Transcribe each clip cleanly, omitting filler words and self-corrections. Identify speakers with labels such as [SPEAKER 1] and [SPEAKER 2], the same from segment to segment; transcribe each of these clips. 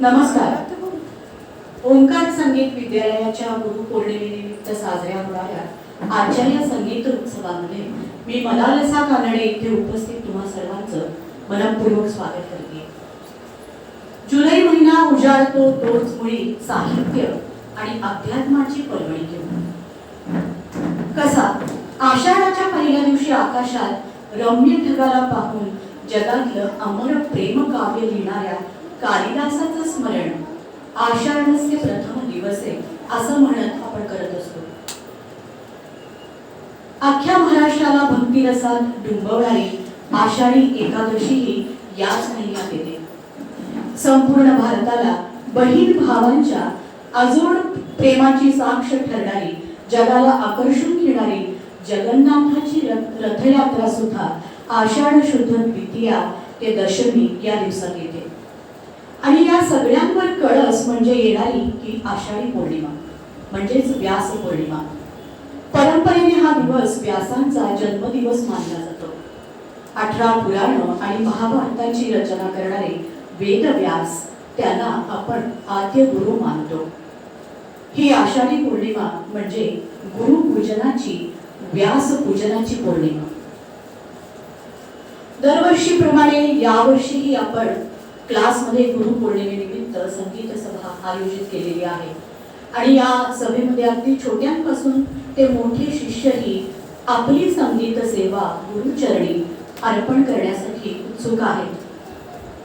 [SPEAKER 1] नमस्कार. ओंकार संगीत विद्यालयाच्या गुरुपौर्णिमेनिमित्त साजऱ्या होणाऱ्या आजच्या या संगीत उत्सवामध्ये मी मलालसा कानडे इथे उपस्थित तुम्हा सर्वांचं मनपूर्वक स्वागत करते. जुलै महिना उजाडतो तोच मुळी साहित्य आणि अध्यात्माची पर्वणी घेऊन. कसा आषाढाच्या पहिल्या दिवशी आकाशात रम्य ढगाला पाहून जगातलं अमर प्रेम काव्य लिहिणाऱ्या कालिदासाचं स्मरण आषाढस्य प्रथम दिवसे असं म्हणत आपण करत असतो. अख्ख्या महाराष्ट्राला भक्तिरसात डुंबवणारी आषाढी एकादशी ही याच महिन्यात येते. संपूर्ण भारताला बहीण भावांच्या अजोड प्रेमाची साक्ष ठरणारी, जगाला आकर्षून घेणारी जगन्नाथाची रथयात्रा सुद्धा आषाढ शुद्ध द्वितीया ते दशमी या दिवसात येते. आणि या सगळ्यांवर कळस म्हणजे येणारी की आषाढी पौर्णिमा म्हणजेच व्यास पौर्णिमा. परंपरेने हा दिवस व्यासांचा जन्मदिवस मानला जातो. 18 पुराण आणि महाभारताची रचना करणारे वेदव्यास त्यांना आपण आद्य गुरु मानतो. ही आषाढी पौर्णिमा म्हणजे गुरुपूजनाची, व्यास पूजनाची पौर्णिमा. दरवर्षीप्रमाणे यावर्षीही आपण क्लासमध्ये गुरुपौर्णिमेनिमित्त संगीत सभा आयोजित केलेली आहे. आणि या सभेमध्ये अगदी छोट्यांपासून ते मोठे शिष्यही आपली संगीत सेवा गुरुचरणी अर्पण करण्यासाठी उत्सुक आहेत.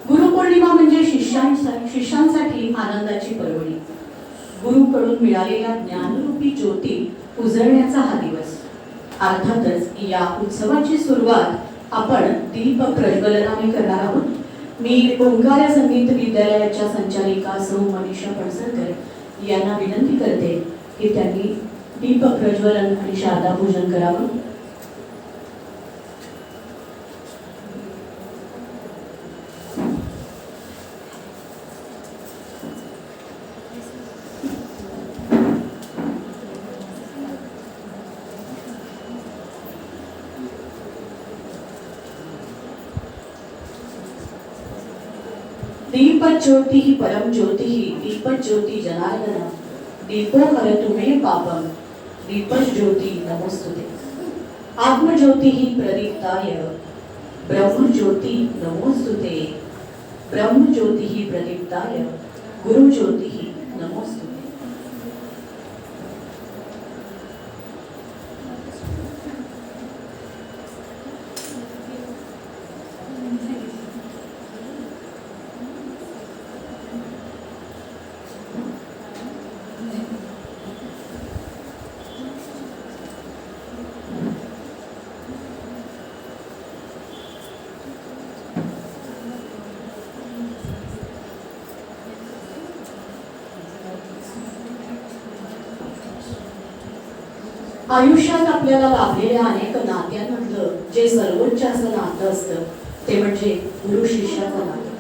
[SPEAKER 1] गुरुपौर्णिमा म्हणजे शिष्यांसाठी आनंदाची पर्वणी. गुरुकडून मिळालेल्या ज्ञानरूपी ज्योती उजळण्याचा हा दिवस. अर्थातच या उत्सवाची सुरुवात आपण दीप प्रज्वलनाने करणार आहोत. मी ओंकार संगीत विद्यालयाच्या संचालिका सौ मनीषा पणसरकर यांना विनंती करते की त्यांनी दीप प्रज्वलन आणि शारदा पूजन करावं. दीपज्योति परम ज्योति दीपज्योति जनार्दन दीपो हरतु मे पापम दीपज्योति नमोस्तुते. आत्मज्योति प्रदीप्ताय ब्रह्मज्योति नमोस्तुते. ब्रह्मज्योति प्रदीप्ताय गुरुज्योति नमोस्तुते. आयुष्यात आपल्याला लाभलेल्या अनेक नात्यांमधलं जे सर्वोच्च असं नातं असतं ते म्हणजे गुरु शिष्याचं नातं,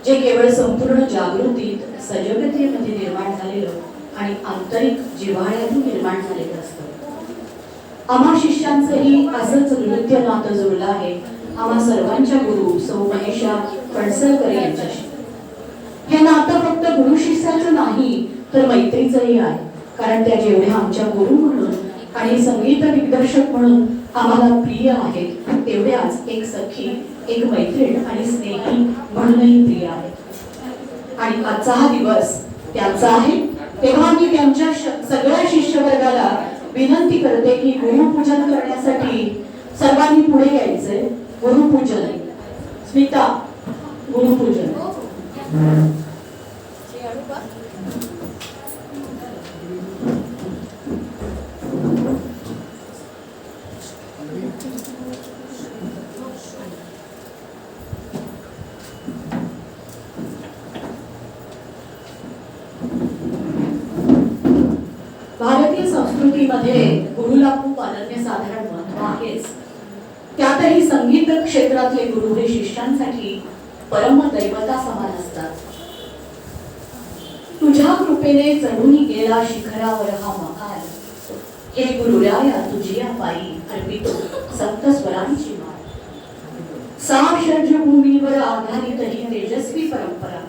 [SPEAKER 1] जे केवळ संपूर्ण जागृतीत सजगतेमध्ये निर्माण झालेलं आणि आंतरिक जिव्हाळ्यातून निर्माण झालेलं असतं. आम्हा शिष्यांचंही असंच नृत्य नातं जुळलं आहे आम्हा सर्वांच्या गुरु सौ मनीषा पणसरकर यांच्याशी. हे नातं फक्त गुरु शिष्याचं नाही तर मैत्रीचंही आहे. कारण त्या जेवढ्या आमच्या गुरु म्हणून आणि संगीत दिग्दर्शक म्हणून आम्हाला प्रिय आहेत, तेवढ्याच एक सखी, एक मैत्रीण आणि स्नेही म्हणूनही प्रिय आहेत. आणि आजचा हा दिवस त्यांचा आहे. तेव्हा मी त्यांच्या सगळ्या शिष्यवर्गाला विनंती करते की गुरुपूजन करण्यासाठी सर्वांनी पुढे यायचंय. गुरुपूजन. स्मिता, गुरुपूजन. भारतीय संस्कृतीमध्ये गुरुला खूप अनन्यसाधारण महत्व आहेच. त्यातही संगीत क्षेत्रातले गुरु हे शिष्यांसाठी परमदैवता समान असतात. तुझ्या कृपेने चढून गेला शिखरावर हा महाल, हे गुरुराया तुझिया पायी अर्पितो सप्तस्वरांची माळ. साक्षरज भूमीवर आधारित ही तेजस्वी परंपरा,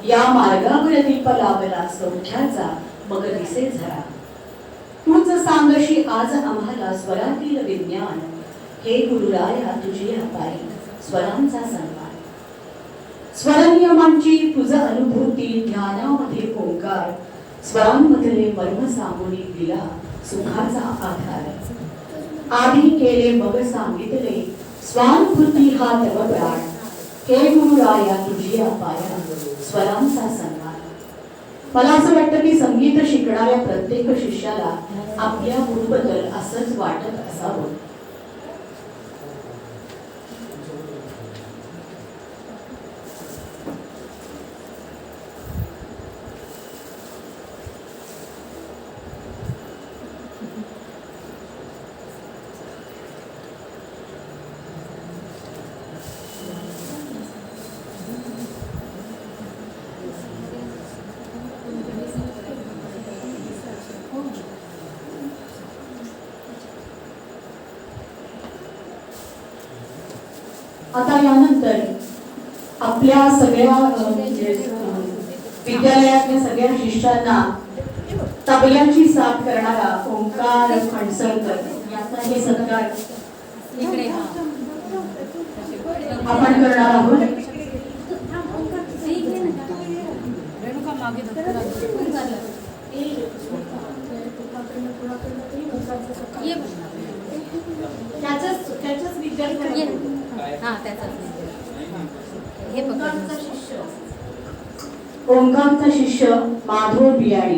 [SPEAKER 1] या मार्गावर दीप लावला सौख्याचा मग दिसे झरा. तूच सांगशी आज आम्हाला स्वरातील विज्ञान, हे गुरुराया तुझी अपारी स्वरांचा सन्मान. स्वरनियमांची तुझ अनुभूती ध्यानामध्ये ओंकार, स्वरांमधले मर्म सांगून दिला सुखाचा आधार. आधी केले मग सांगितले स्वानुभूती हा तव प्राण, हे गुरुराया तुझी अपाया स्वरांचा सन्मान. मला असं वाटतं की संगीत शिकणाऱ्या प्रत्येक शिष्याला आपल्या गुरुबद्दल असंच वाटत असावं. आता यानंतर आपल्या सगळ्या विद्यालयातल्या सगळ्या शिष्यांना तबल्याची साथ करणारा ओंकार फणसळकर याचा हे सत्कार आपण करणार आहोत. त्याच्याच विद्यार्थी ओंकारचा शिष्य माधव बियाडी,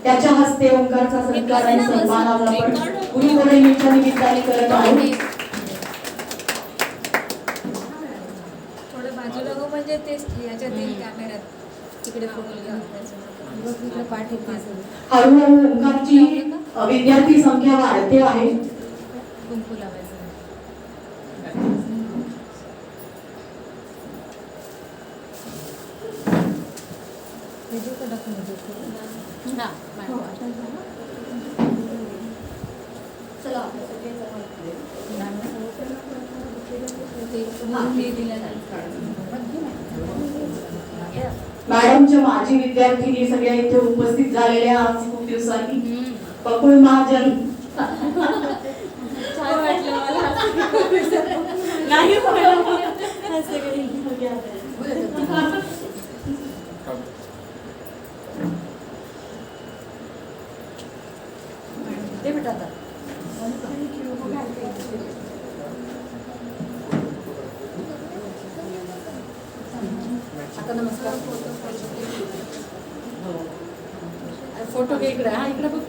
[SPEAKER 1] त्याच्या हस्ते ओंकारचा सत्कार आणि सन्मान आज आपण गुरुपौर्णिमेच्या निमित्ताने करत आहोत.
[SPEAKER 2] थोडं बाजूला गो म्हणजे तेच याच्यातील कॅमेऱ्यात तिकडे
[SPEAKER 1] हळूहळू ओंकारची विद्यार्थी संख्या वाढते आहे.
[SPEAKER 2] कुंकू लावायचं. मॅडमच्या माजी विद्यार्थी सगळ्या इथे उपस्थित झालेल्या आज खूप दिवसांनी. बकुळ महाजन छान वाटलं मला.
[SPEAKER 1] नाही
[SPEAKER 2] ते भेटा आता नमस्कार. फोटो घे इकडे. हा इकडे बघ.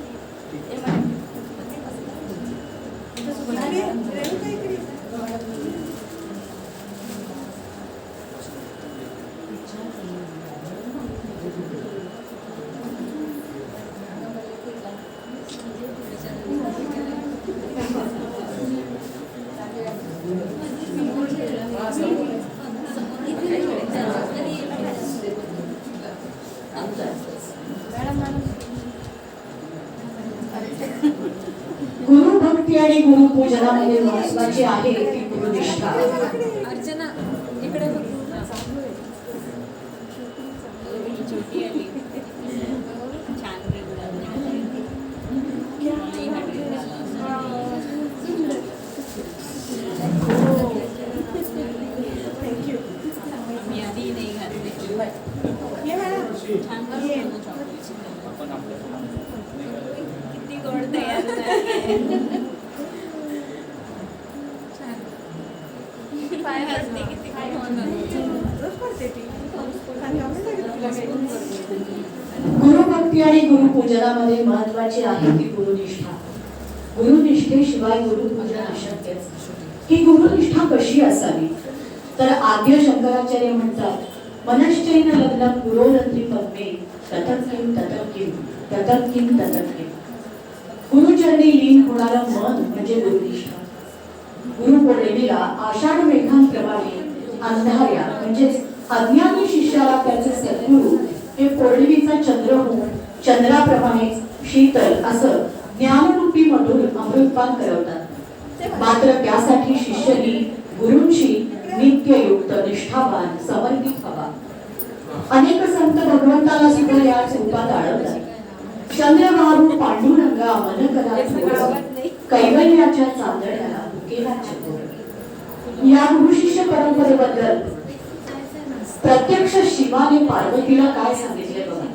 [SPEAKER 1] गुरुभक्ती आणि गुरुपूजनामध्ये महत्वाची आहे ती गुरुनिष्ठा.
[SPEAKER 2] अर्चना इकडे बघ. छोटी आली छान.
[SPEAKER 1] थँक्यू.
[SPEAKER 2] मी आधी नाही घातली. छान किती गोड तयार पाय हसते किती
[SPEAKER 1] गुरुभक्ती आणि गुरुपूजनामध्ये महत्वाची आहे ती गुरुनिष्ठा. गुरुनिष्ठेशिवाय गुरुपूजन अशक्यच. ही गुरुनिष्ठा कशी असावी तर आद्य शंकराचार्य म्हणतात मनश्चैन लग्न गुरोरंधी पद्मे ततत किम ततत किम ततत किम ततत किम. गुरुचरणी लीन होणारं मन म्हणजे गुरुनिष्ठा. गुरुपौर्णिमेला आषाढ मेघांप्रमाणे अंधाऱ्या म्हणजेच अज्ञानी शिष्याला त्याचे सद्गुरू हे पौर्णिमेचा चंद्र होऊन चंद्राप्रमाणे शीतल असं ज्ञानरूपी मधुर अमृतपान करवतात. मात्र त्यासाठी शिष्यनी गुरूंची नित्ययुक्त निष्ठावान समर्पित हवा. अनेक संत भगवंताला सुद्धा याच रूपात आळवतात. चंद्रबाबू पांडुरंगा मन करा थोर, कैवल्याच्या चांदण्याला केला चकोर. या गुरु शिष्य परंपरेबद्दल प्रत्यक्ष शिवाने पार्वतीला काय सांगितले बघा.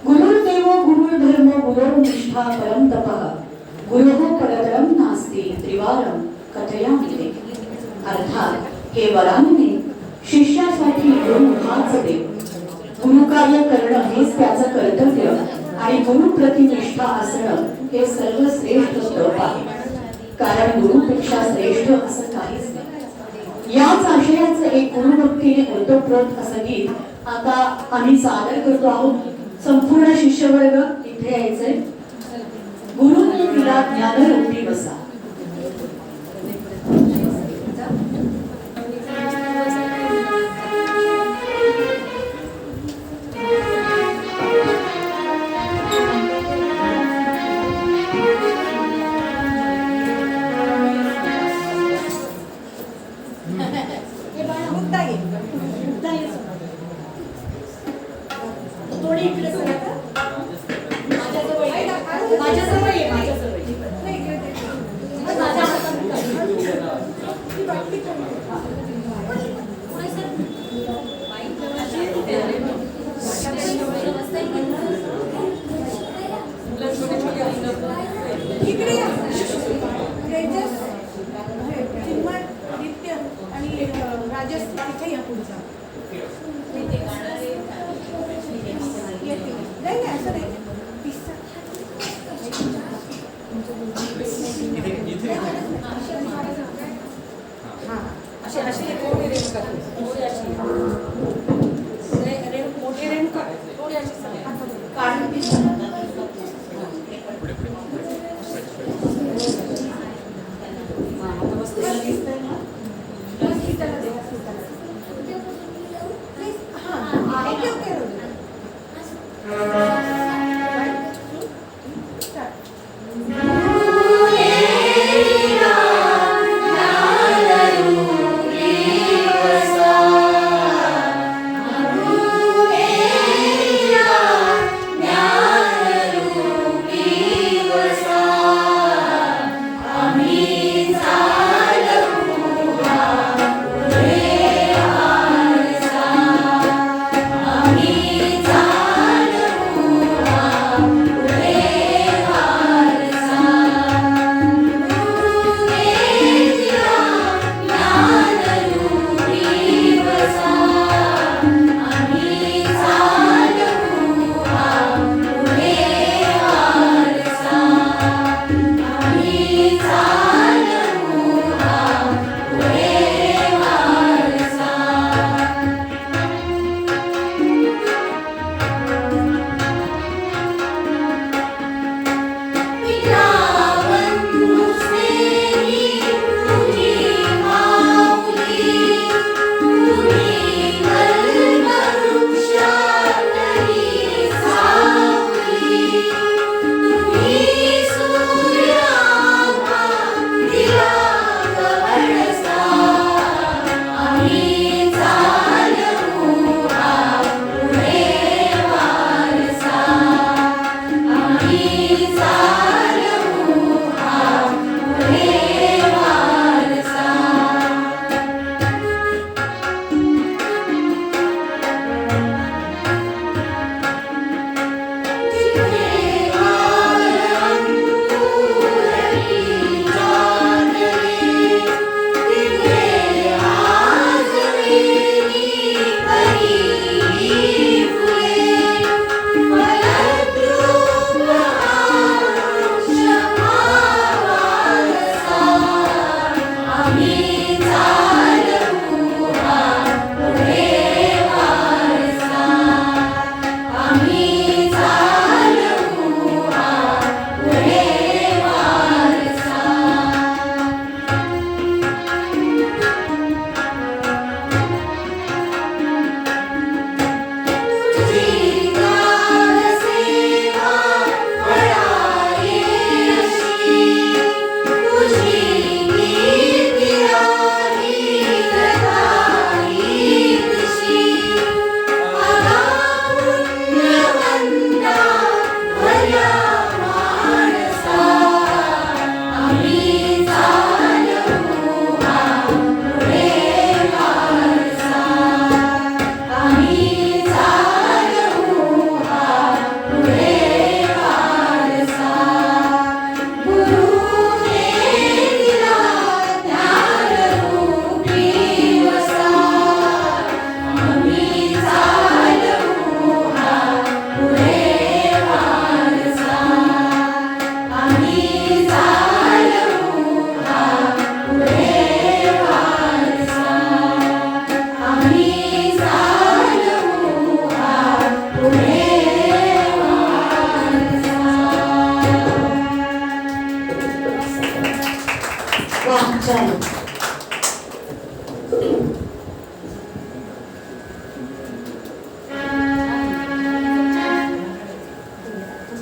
[SPEAKER 1] गुरुर्देव गुरुर्धर्म गुरुर्निष्ठा परम तपः, गुरुः परतरम नास्ति त्रिवारम कथयामि ते. अर्थात हे वरानने शिष्यासाठी गुरु हाच देव. गुरुकार्य करणं हेच त्याचं कर्तव्य आणि गुरुप्रती निष्ठा असणं हे सर्वश्रेष्ठ तप आहे. कारण गुरुपेक्षा श्रेष्ठ असं काहीच नाही. याच आशयाचं एक गुरुभक्तीने ओतप्रोत असं गीत आता आम्ही सादर करतो आहोत. संपूर्ण शिष्यवर्ग इथे यायचंय. गुरुने दिला ज्ञानरूपी वसा.
[SPEAKER 3] ज्ञान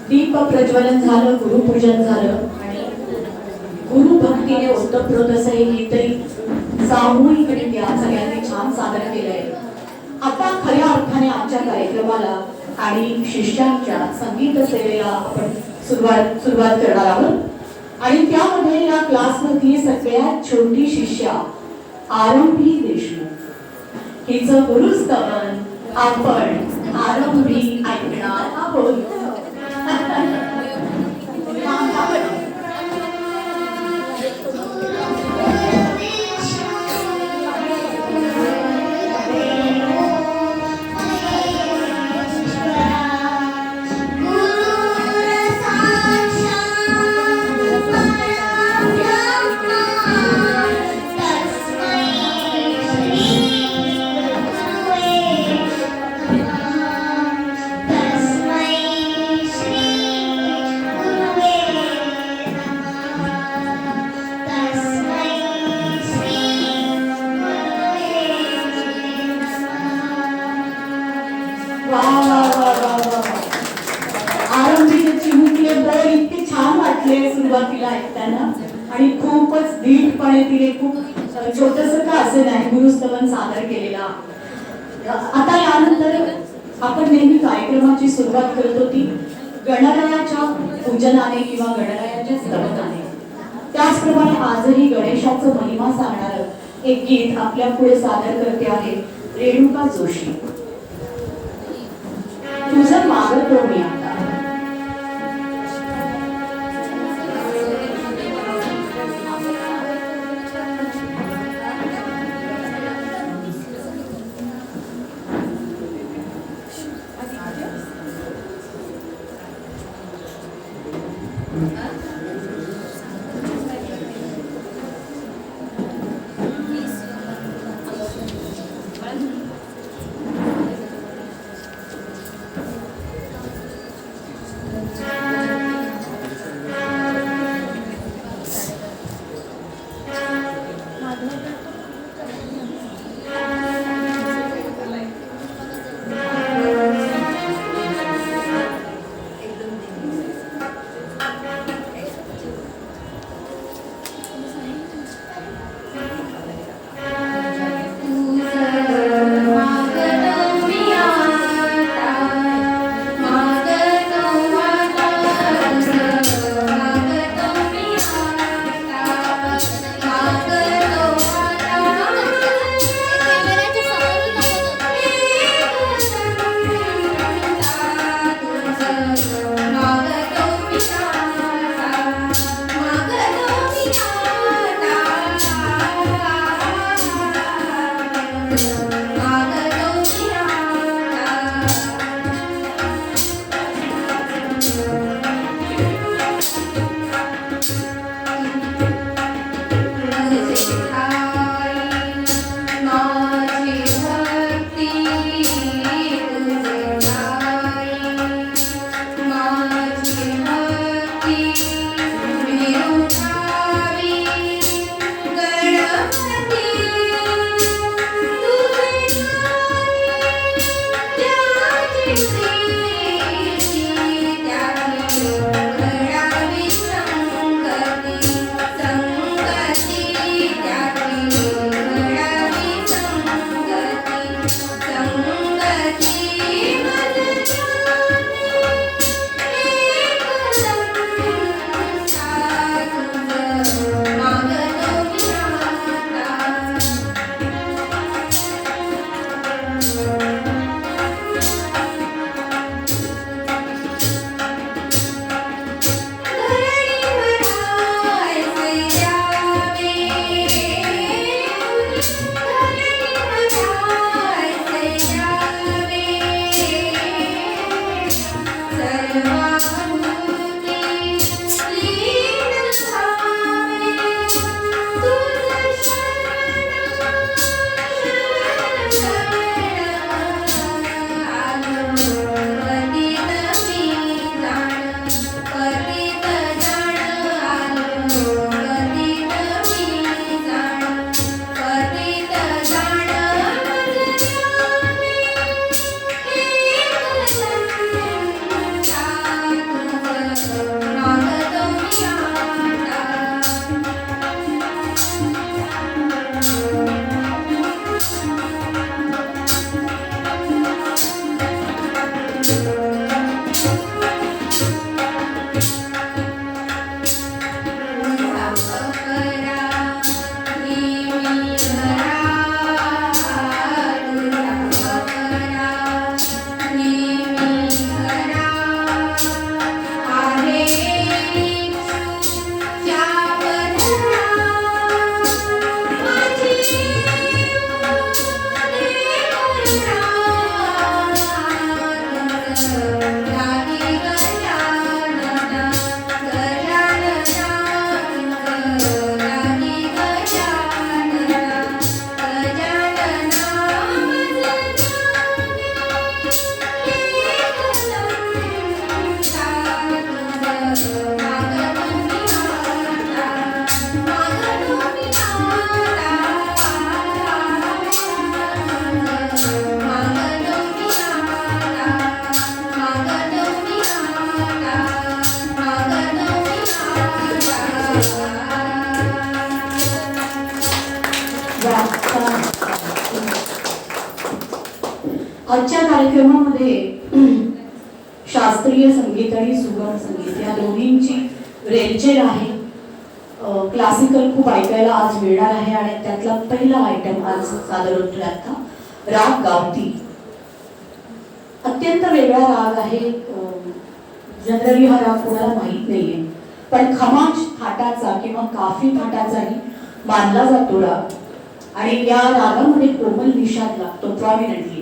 [SPEAKER 1] दीप प्रज्वलन झालं, गुरुपूजन झालं आणि गुरुभक्तीने ओतप्रोत असं हे गीतही सामूहिकरित्या सगळ्यांनी छान सादर केलंय. आता खऱ्या अर्थाने आमच्या कार्यक्रमाला आणि शिष्यांच्या संगीत सेवेला आपण सुरुवात करणार आहोत आणि त्यामध्ये या क्लासमधली सगळ्यात छोटी शिष्या आरंभी देशमुख हिचं गुरुस्तवन आपण आरंभी ऐकणार आहोत. आरंभीचे चिमुकले बोल इतके छान वाटले सुरुवातीला ऐकताना आणि खूपच धीटपणे तिने खूप छोटस का असे नाही गुरुस्तवन सादर केलेला. आता यानंतर आपण नेहमी कार्यक्रमाची सुरुवात करत होती गणरायाच्या पूजनाने किंवा गणरायाच्या स्तवनाने. त्याचप्रमाणे आजही गणेशाचं महिमा सांगणारं एक गीत आपल्या पुढे सादर करते आहे रेणुका जोशी. तुझं मागतो मी आता. आजच्या कार्यक्रमामध्ये शास्त्रीय संगीत आणि सुगम संगीत या दोन्हींची रेलचेल आहे. क्लासिकल खूप ऐकायला आज मिळणार आहे आणि त्यातला पहिला आयटम आज सादर होतोय आता राग गावती. अत्यंत वेगळा राग आहे. जनरली हा राग कोणाला माहीत नाहीये, पण खमाज थाटाचा किंवा काफी थाटाचाही मानला जातो राग आणि या रागामध्ये कोमल निषाद लागतो प्रॉमिनंटली.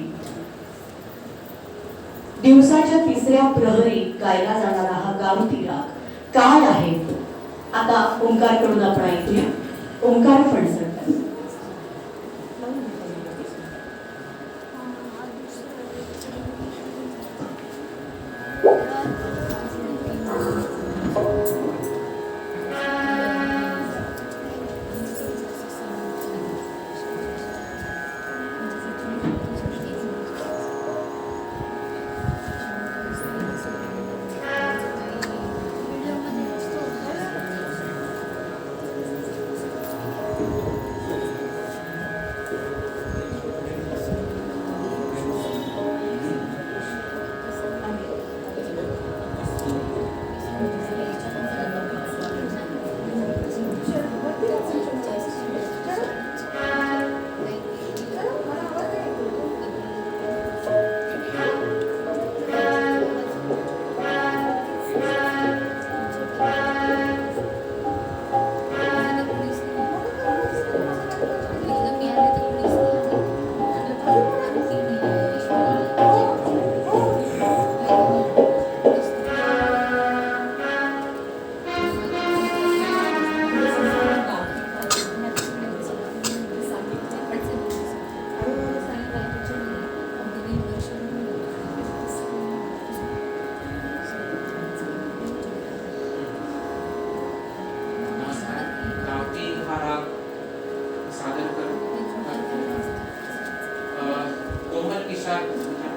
[SPEAKER 1] दिवसाच्या तिसऱ्या प्रहरी गायला जाणारा हा गावती राग काय आहे आता ओंकारकडून आपण ऐकूया. ओंकार फणसळकर.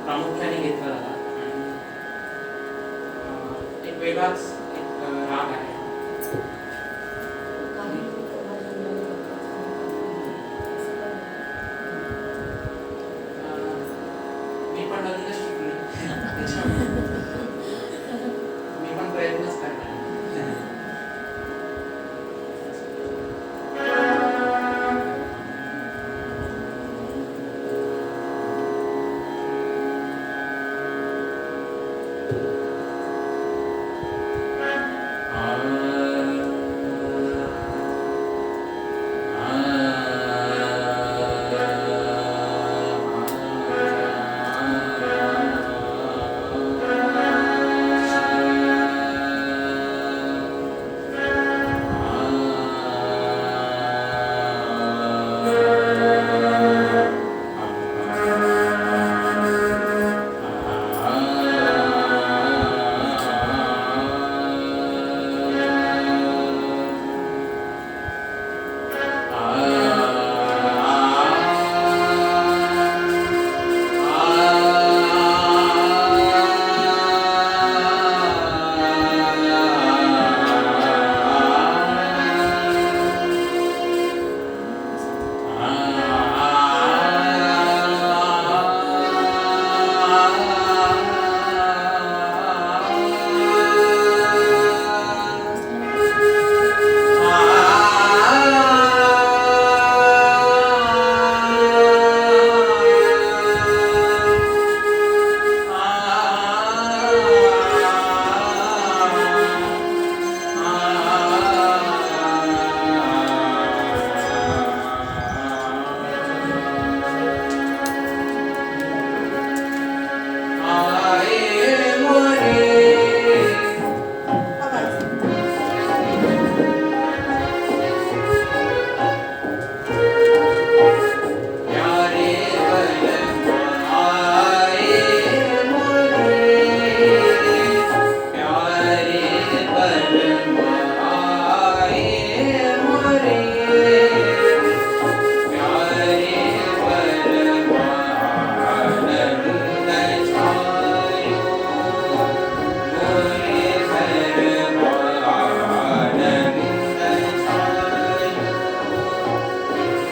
[SPEAKER 3] प्रामुख्याने घेतला जातो. एक वेगळाच एक राग आहे. मी पण नवीनच शिकले, मी पण प्रयत्नच करणार.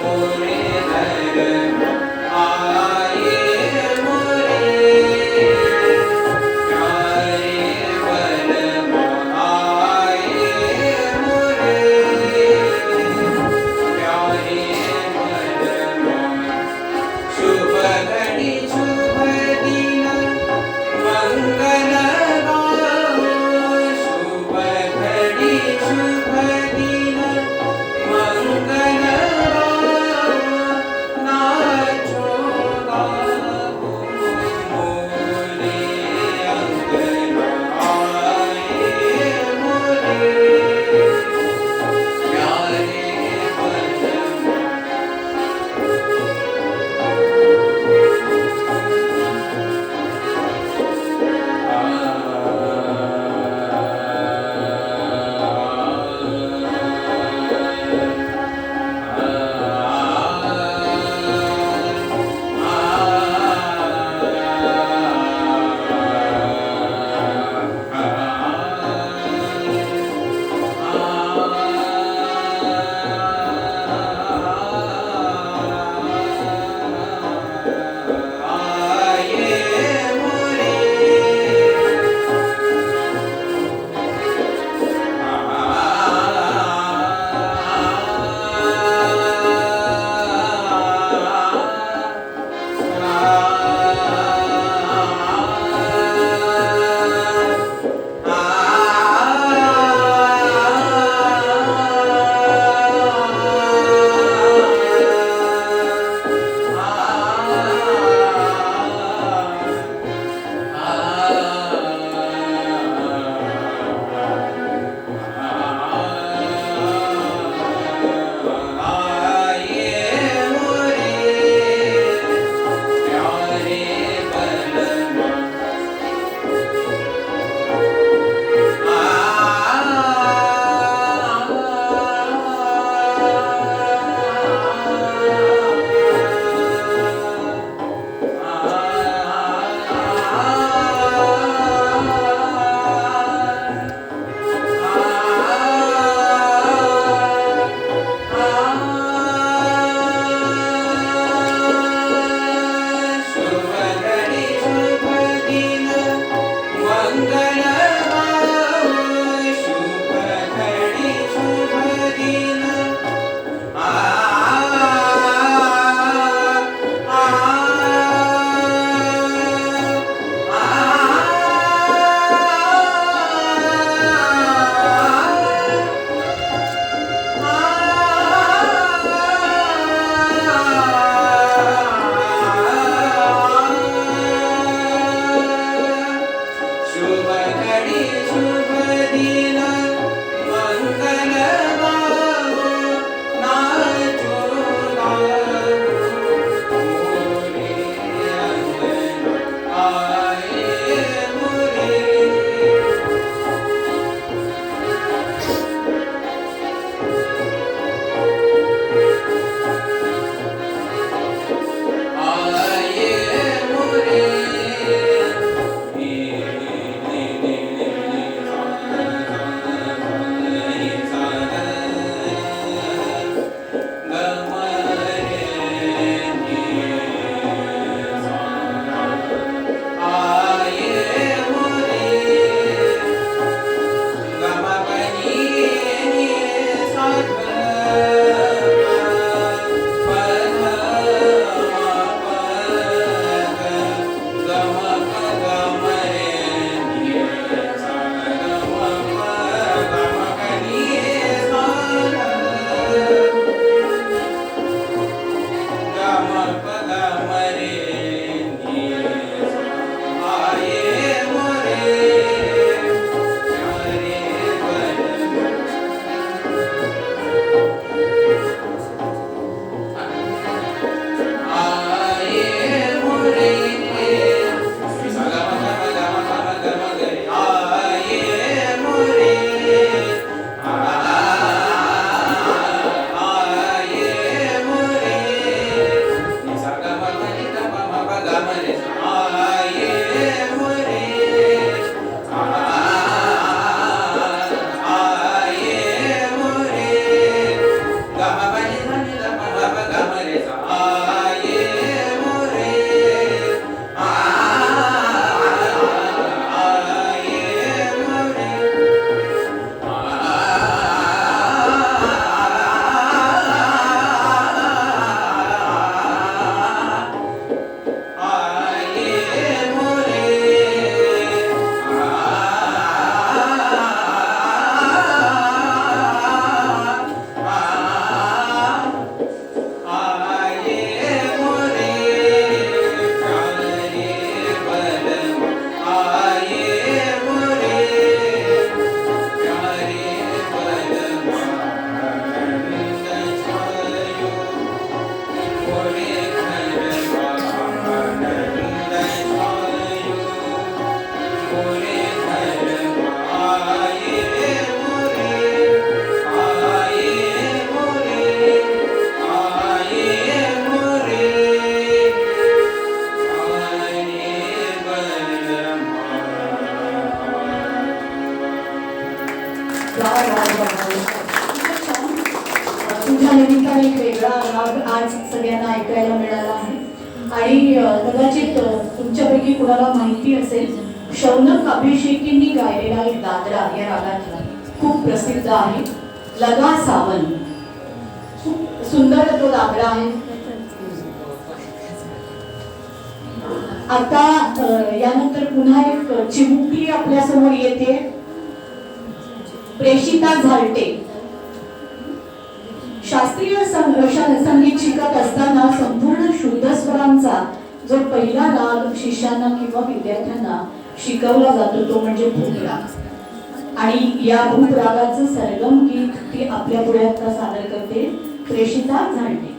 [SPEAKER 3] Glory.
[SPEAKER 2] राग आज सगळ्यांना ऐकायला मिळाला आहे. आणि कदाचित तुमच्यापैकी कुणाला माहिती असेल, शौनक अभिषेकींनी गायलेला एक दादरा या रागातला खूप प्रसिद्ध आहे, लगा सावन. खूप सुंदर तो दादरा आहे. आता यानंतर पुन्हा एक चिमुकली आपल्या समोर येते, प्रेषिता झालटे. शास्त्रीय संगीत शिकत असताना संपूर्ण शुद्ध स्वरांचा जो पहिला राग शिष्यांना किंवा विद्यार्थ्यांना शिकवला जातो तो म्हणजे भूप राग. आणि या भूप रागाचं सरगम गीत ती आपल्या पुढे आता सादर करते प्रेषिता झालटे.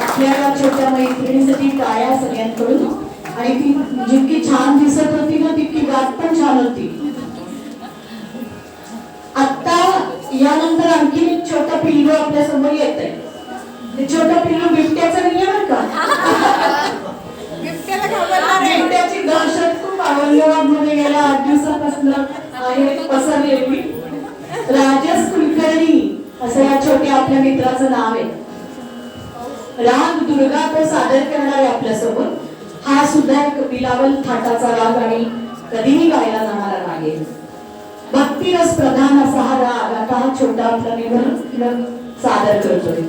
[SPEAKER 2] आपल्या छोट्या मैत्रिणीसाठी टाळ्या सगळ्यांकडून. आणि ती जितकी छान दिसत होती ना तितकी गात पण छान होती. आता यानंतर आणखी एक छोटा पिल्लू आपल्या समोर येत आहे. ते छोटा पिल्लू बिबट्याचा नाही आहे बरं का. बिबट्याची दहशत खूप औरंगाबादमध्ये गेल्या 8 दिवसापासून आहे पसरलेली. राजस कुलकर्णी असं या छोट्या आपल्या मित्राचं नाव आहे. राग दुर्गा तो सादर करणार आहे आपल्यासोबत. हा सुद्धा एक बिलावल थाटाचा राग आणि कधीही गायला जाणारा राग आहे. भक्तिरस प्रधान असा हा राग आता हा छोटा आपला निवड सादर करतोय.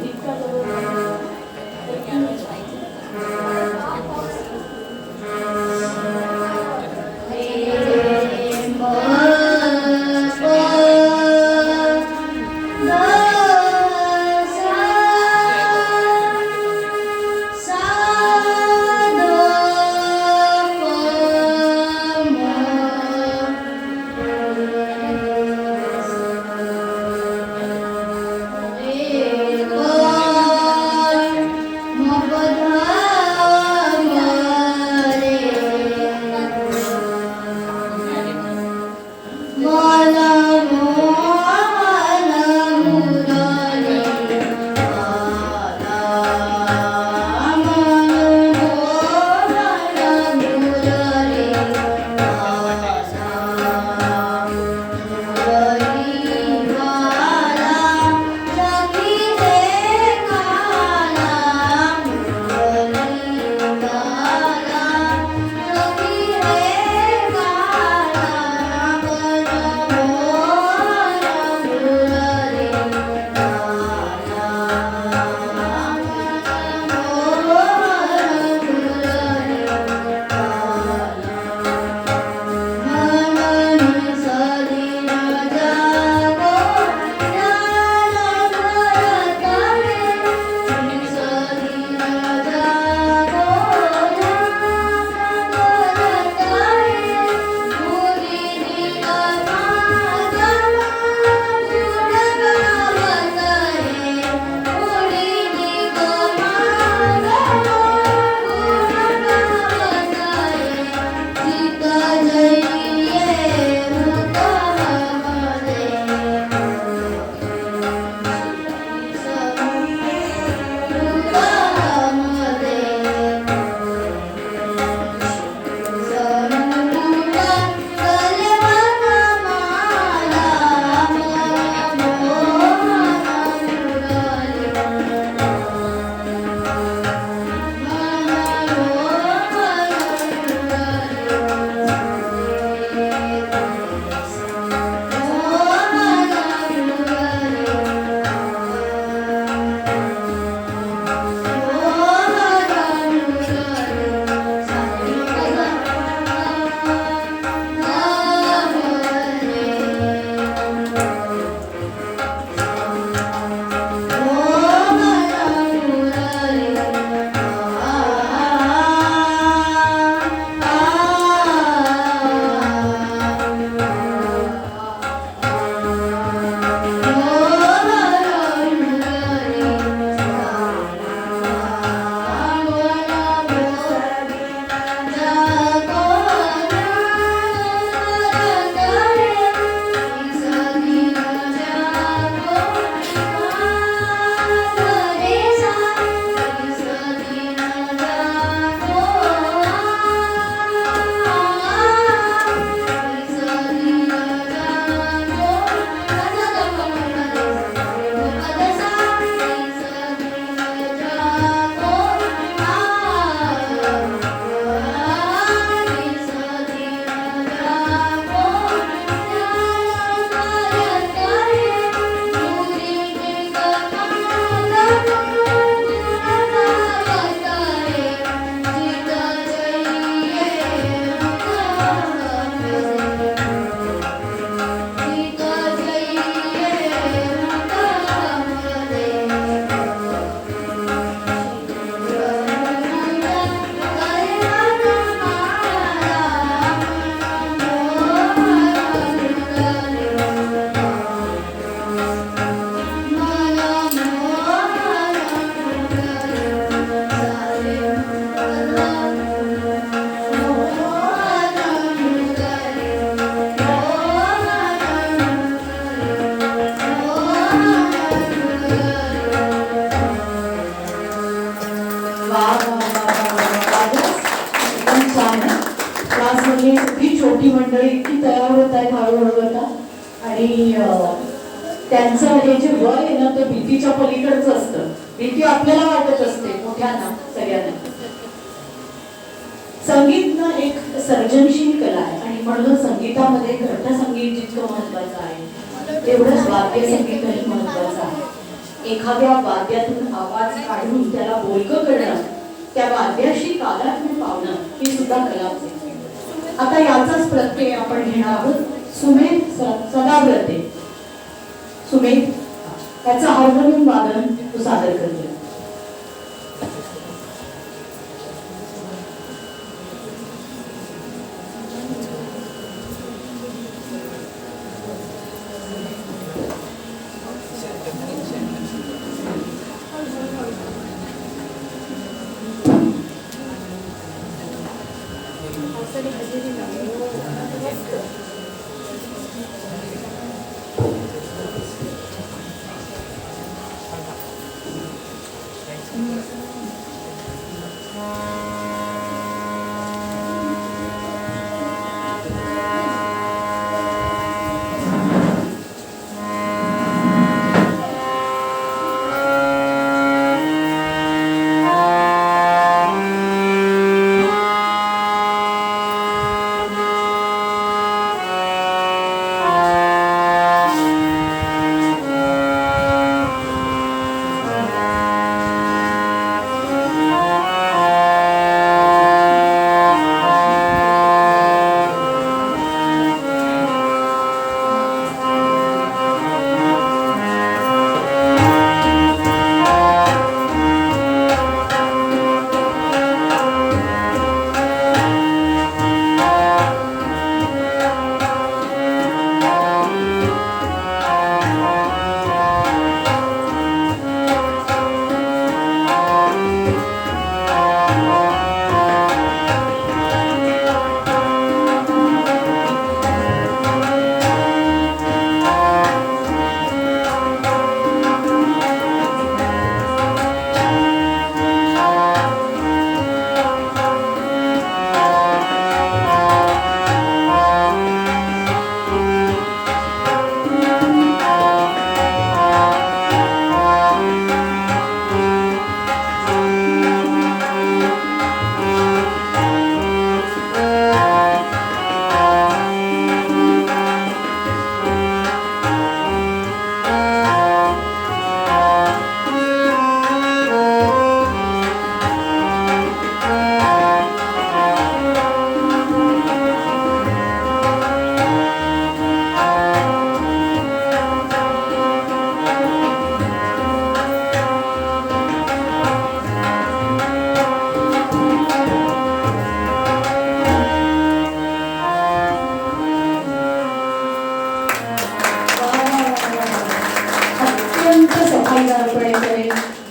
[SPEAKER 4] Oh
[SPEAKER 2] राजस एकदम छान आहे. क्लासमधली सगळी छोटी मंडळी इतकी तयार होत आहेत हळूहळू आता. आणि त्यांचं हे जे वय आहे ना ते भीतीच्या पलीकडचं असतं. भीती आपल्याला वाटत असते मोठ्यांना सगळ्यांना. संगीत ना एक सर्जनशील कला आहे आणि म्हणून संगीतामध्ये घटसंगीत जितकं महत्वाचं आहे तेवढंच वाद्य संगीतही महत्वाचं आहे. एखाद्या वाद्यातून आवाज काढून त्याला बोलकं करणं, त्या वाद्याशी तादात्म्य पावणं ही सुद्धा कलाच आहे. आता याचाच प्रत्यय आपण घेणार आहोत. सुमेध सदाव्रते. सुमेध त्याचं हार्मोनियम वादन तो सादर करतो.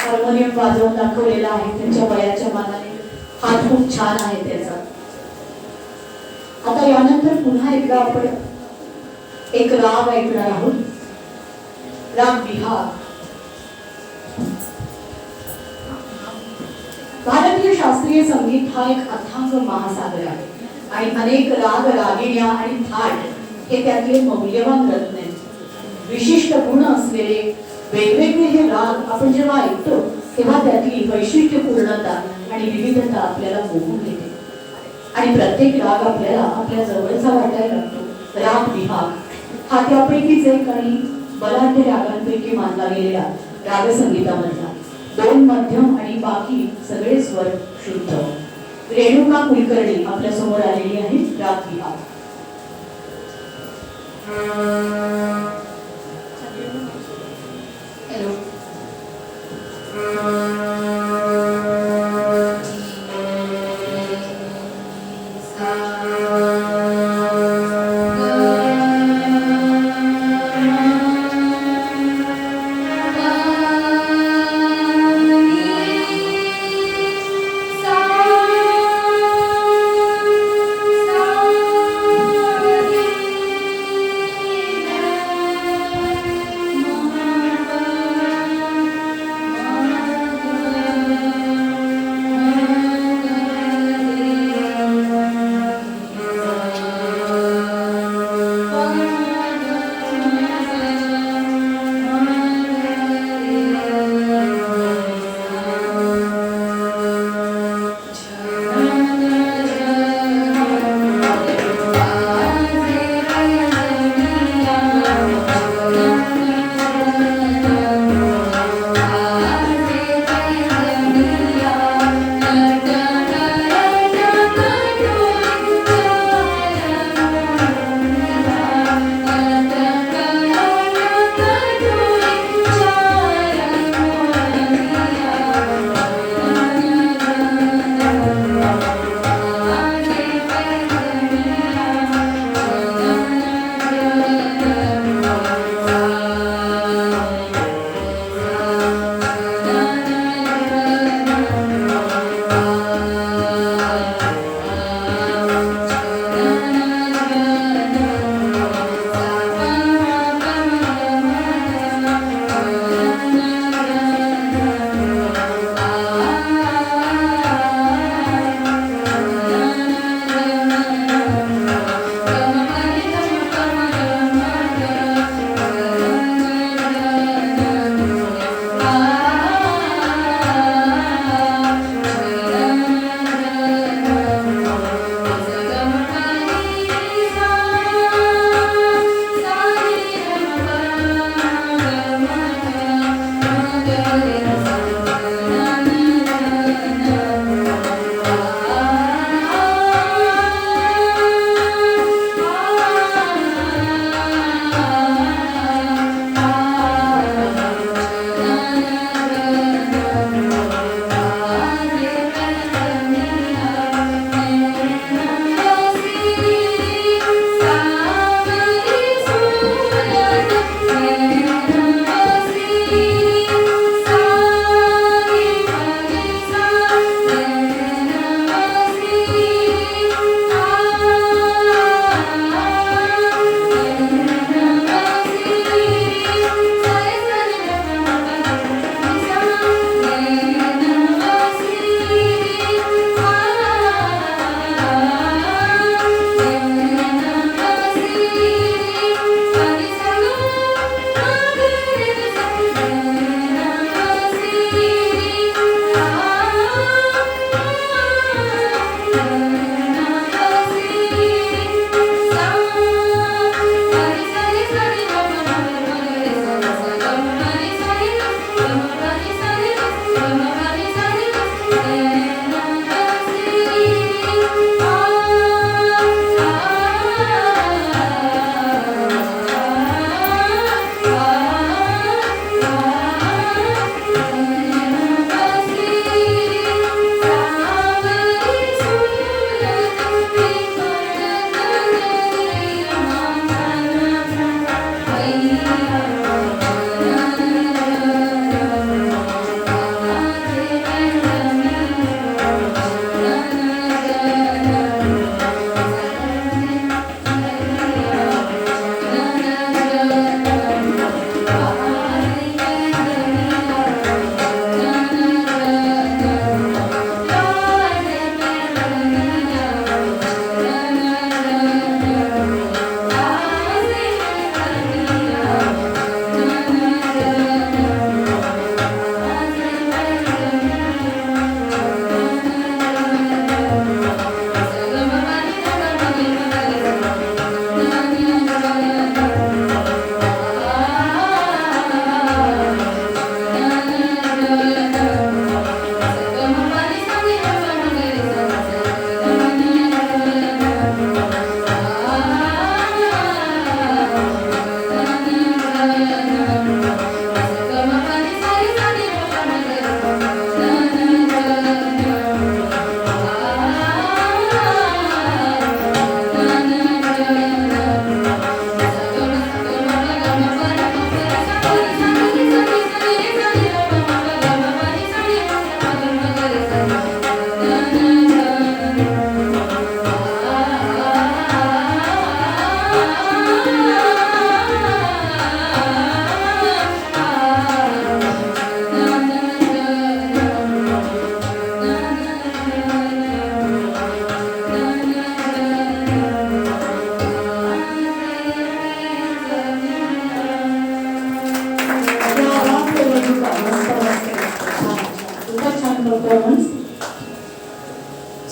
[SPEAKER 2] हार्मोनियम वाजवून दाखवलेला आहे त्यांच्या वयाच्या मानाने. हात खूप छान आहे त्याचा. आता यानंतर पुन्हा एकदा आपण एक राग ऐकणार आहोत. राग बिहार. भारतीय शास्त्रीय संगीत हा एक अथांग महासागर आहे आणि अनेक राग रागिण्या आणि थाट हे त्यातले मौल्यवान रत्न आहेत. विशिष्ट गुण असलेले वेगवेगळे हे राग आपण जेव्हा ऐकतो तेव्हा त्यातली वैशिष्ट्यपूर्णता आणि विविधता आपल्याला मोहून घेते आणि प्रत्येक राग आपल्याला आपल्या जवळचा वाटायला लागतो. राग विभाग हा त्यापैकीच एक आणि बलाढ्य रागांपैकी मानला गेलेला रागसंगीतामधला. 2 मध्यम आणि बाकी सगळे स्वर शुद्ध. रेणुका कुलकर्णी आपल्या समोर आलेली आहे. राग विभाग.
[SPEAKER 1] हॅलो.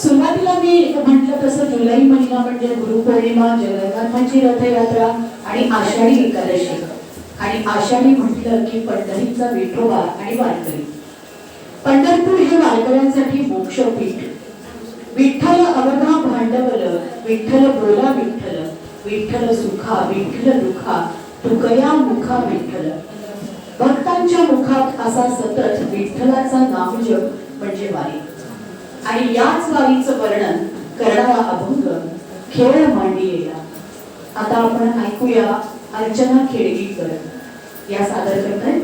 [SPEAKER 2] सुरुवातीला मी म्हटलं तसं जुलै महिना म्हणजे गुरुपौर्णिमा, जगन्नाथाची रथयात्रा आणि आषाढी एकादशी. आणि आषाढी म्हटलं की पंढरीचा विठोबा आणि वारकरी. पंढरपूर हे वारकऱ्यांसाठी मोक्षपीठ. विठ्ठल अवघा भांडवल, विठ्ठल बोला विठ्ठल, विठ्ठल सुखा विठ्ठल दुखा, तुकया मुखा विठ्ठल. भक्तांच्या मुखात असा सतत विठ्ठलाचा नामजप म्हणजे वारी. आणि याच वारीचं वर्णन करणारा अभंग खेळ मांडियेला. आता आपण ऐकूया अर्चना खेडगीकर या सादर करतायत.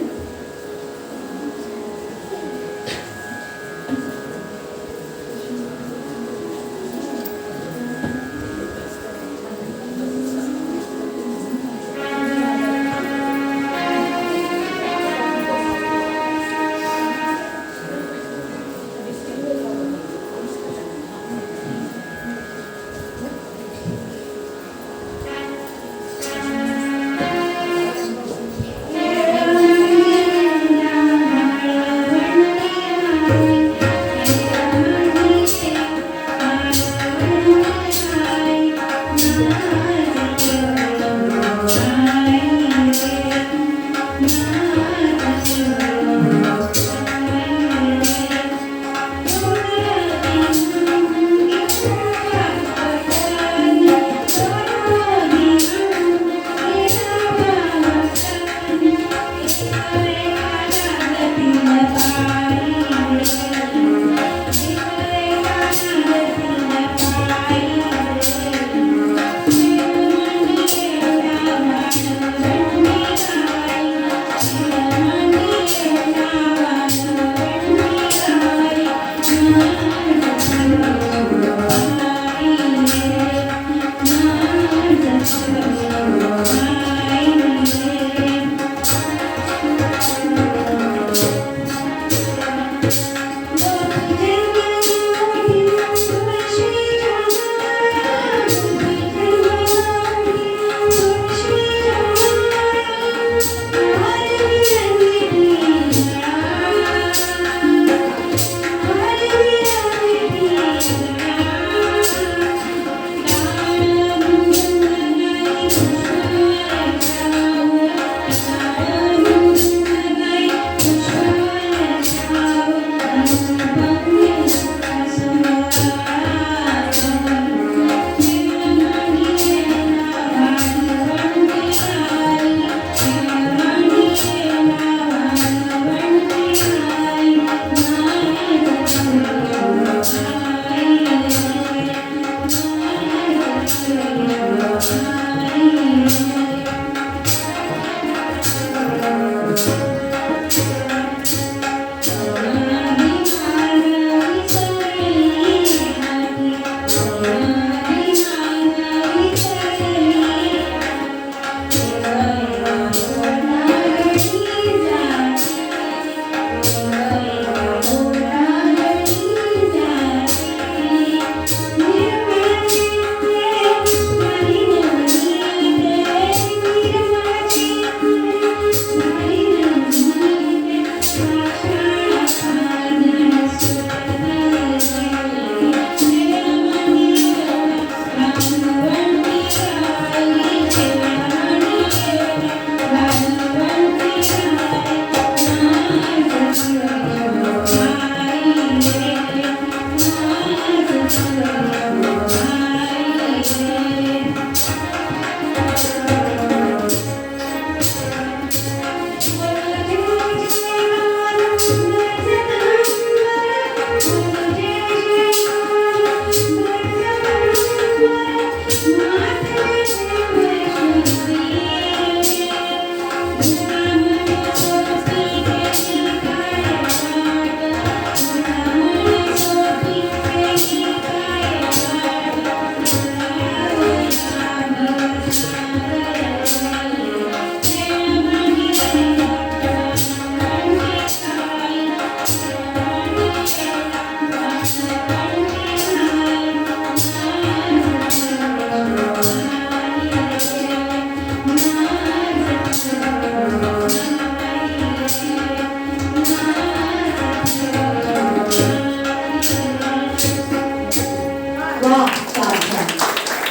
[SPEAKER 2] वा छान छान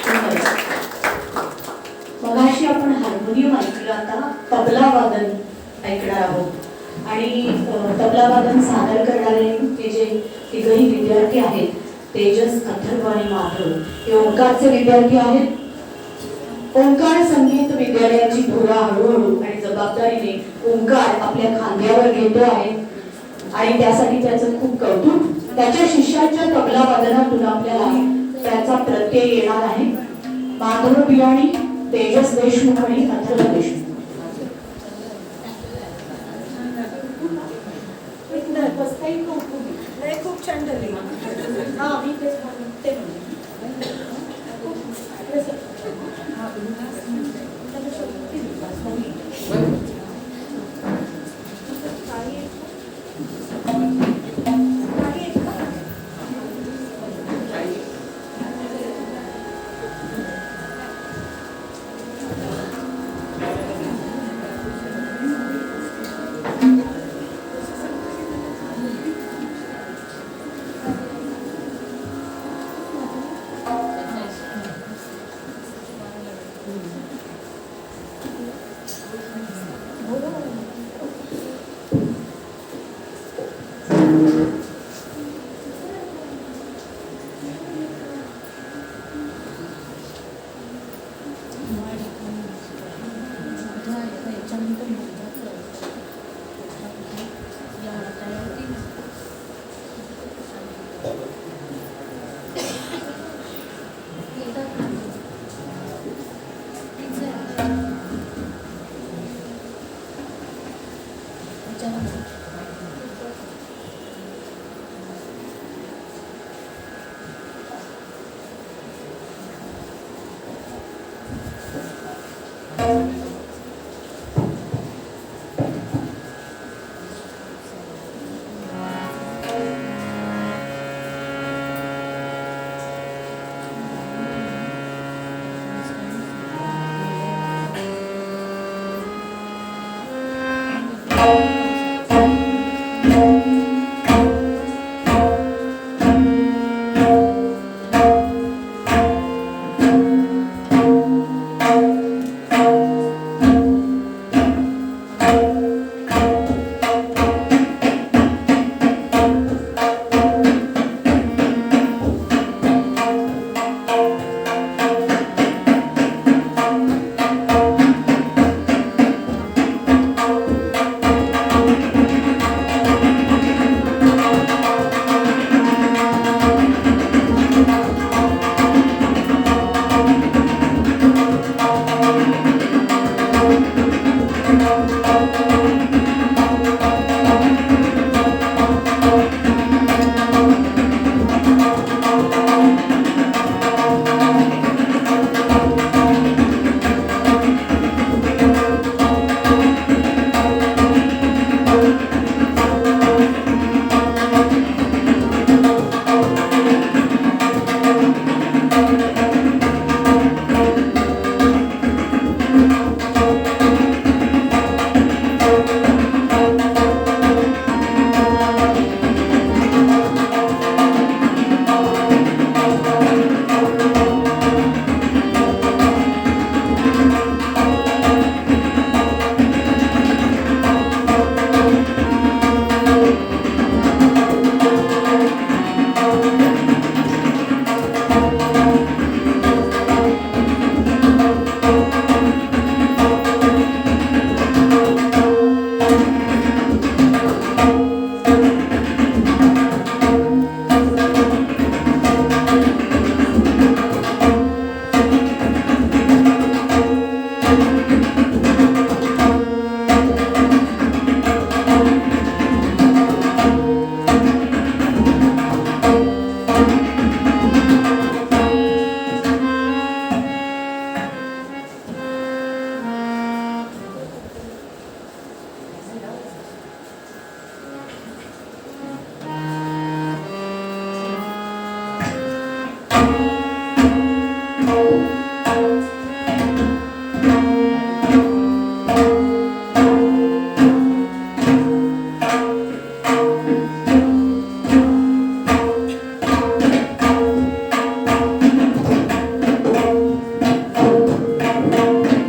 [SPEAKER 2] सुंदर. मगाशी आपण हार्मोनियम ऐकलं, आता तबला वादन ऐकणार आहोत आणि तबला वादन सादर करणारे हे जे तिघही विद्यार्थी आहेत, तेजस, अथर्व आणि माधव, हे ओंकारचे विद्यार्थी आहेत. ओंकार संगीत विद्यालयाची धुरा हळूहळू आणि जबाबदारीने ओंकार आपल्या खांद्यावर घेतो आहे आणि त्यासाठी त्याचं खूप कौतुक. त्याच्या शिष्याच्या तबला वादनातून आपल्याला त्याचा प्रत्यय येणार आहे. माधव बियाणी, तेजस देशमुख आणि अथर्व देशमुख.
[SPEAKER 4] खूप छान झाली. हा मी तेच म्हणते.